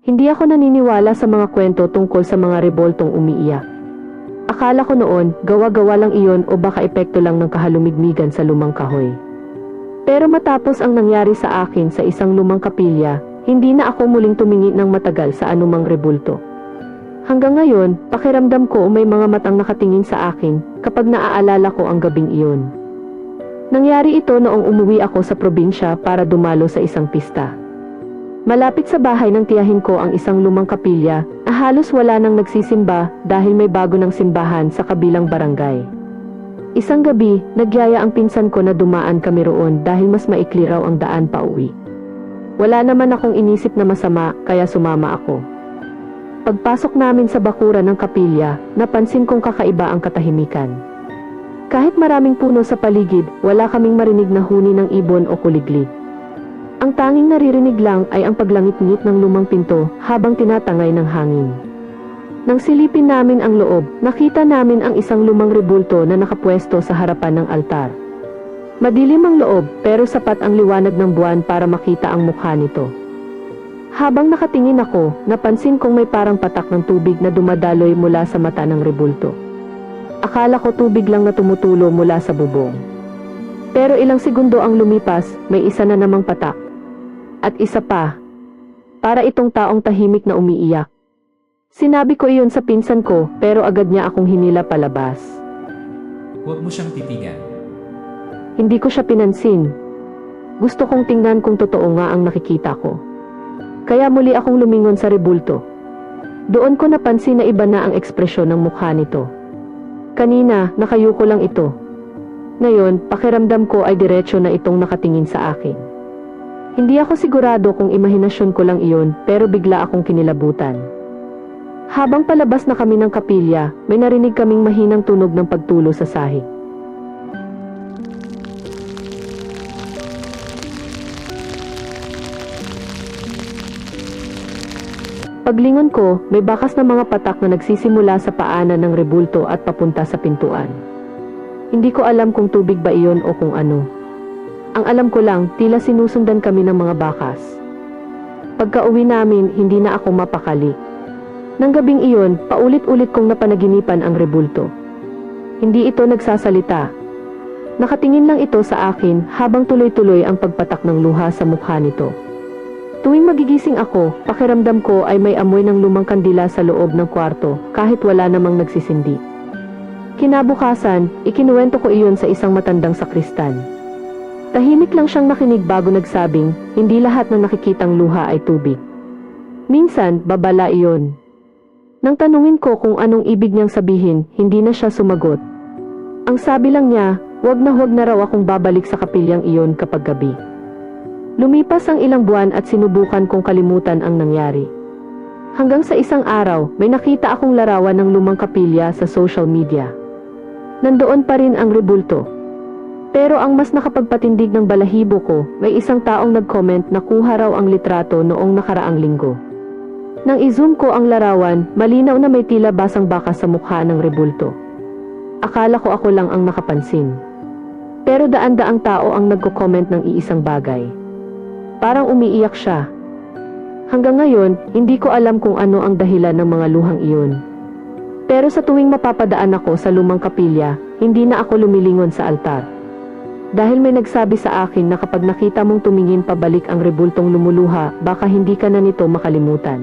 Hindi ako naniniwala sa mga kwento tungkol sa mga reboltong umiiyak. Akala ko noon, gawa-gawa lang iyon o baka epekto lang ng kahalumigmigan sa lumang kahoy. Pero matapos ang nangyari sa akin sa isang lumang kapilya, hindi na ako muling tumingin ng matagal sa anumang rebulto. Hanggang ngayon, pakiramdam ko may mga matang nakatingin sa akin kapag naaalala ko ang gabing iyon. Nangyari ito noong umuwi ako sa probinsya para dumalo sa isang pista. Malapit sa bahay ng tiyahin ko ang isang lumang kapilya na halos wala nang nagsisimba dahil may bago ng simbahan sa kabilang barangay. Isang gabi, nagyaya ang pinsan ko na dumaan kami roon dahil mas maikli raw ang daan pa uwi. Wala naman akong inisip na masama kaya sumama ako. Pagpasok namin sa bakuran ng kapilya, napansin kong kakaiba ang katahimikan. Kahit maraming puno sa paligid, wala kaming marinig na huni ng ibon o kuliglig. Ang tanging naririnig lang ay ang paglangit-ngit ng lumang pinto habang tinatangay ng hangin. Nang silipin namin ang loob, nakita namin ang isang lumang rebulto na nakapwesto sa harapan ng altar. Madilim ang loob pero sapat ang liwanag ng buwan para makita ang mukha nito. Habang nakatingin ako, napansin kong may parang patak ng tubig na dumadaloy mula sa mata ng rebulto. Akala ko tubig lang na tumutulo mula sa bubong. Pero ilang segundo ang lumipas, may isa na namang patak. At isa pa. Para itong taong tahimik na umiiyak. Sinabi ko iyon sa pinsan ko, pero agad niya akong hinila palabas. Huwag mo siyang titigan. Hindi ko siya pinansin. Gusto kong tingnan kung totoo nga ang nakikita ko. Kaya muli akong lumingon sa rebulto. Doon ko napansin na iba na ang ekspresyon ng mukha nito. Kanina, nakayuko lang ito. Ngayon, pakiramdam ko ay diretsyo na itong nakatingin sa akin. Hindi ako sigurado kung imahinasyon ko lang iyon, pero bigla akong kinilabutan. Habang palabas na kami ng kapilya, may narinig kaming mahinang tunog ng pagtulo sa sahig. Paglingon ko, may bakas na mga patak na nagsisimula sa paanan ng rebulto at papunta sa pintuan. Hindi ko alam kung tubig ba iyon o kung ano. Ang alam ko lang, tila sinusundan kami ng mga bakas. Pagka-uwi namin, hindi na ako mapakali. Nang gabing iyon, paulit-ulit kong napanaginipan ang rebulto. Hindi ito nagsasalita. Nakatingin lang ito sa akin habang tuloy-tuloy ang pagpatak ng luha sa mukha nito. Tuwing magigising ako, pakiramdam ko ay may amoy ng lumang kandila sa loob ng kwarto kahit wala namang nagsisindi. Kinabukasan, ikinuwento ko iyon sa isang matandang sakristan. Tahimik lang siyang nakinig bago nagsabing, hindi lahat ng nakikitang luha ay tubig. Minsan, babala iyon. Nang tanungin ko kung anong ibig niyang sabihin, hindi na siya sumagot. Ang sabi lang niya, huwag na raw akong babalik sa kapilyang iyon kapag gabi. Lumipas ang ilang buwan at sinubukan kong kalimutan ang nangyari. Hanggang sa isang araw, may nakita akong larawan ng lumang kapilya sa social media. Nandoon pa rin ang rebulto. Pero ang mas nakapagpatindig ng balahibo ko, may isang taong nag-comment na kuha raw ang litrato noong nakaraang linggo. Nang i-zoom ko ang larawan, malinaw na may tila basang bakas sa mukha ng rebulto. Akala ko ako lang ang nakapansin. Pero daan-daang tao ang nagko-comment ng iisang bagay. Parang umiiyak siya. Hanggang ngayon, hindi ko alam kung ano ang dahilan ng mga luhang iyon. Pero sa tuwing mapapadaan ako sa lumang kapilya, hindi na ako lumilingon sa altar. Dahil may nagsabi sa akin na kapag nakita mong tumingin pabalik ang rebultong lumuluha, baka hindi ka na nito makalimutan.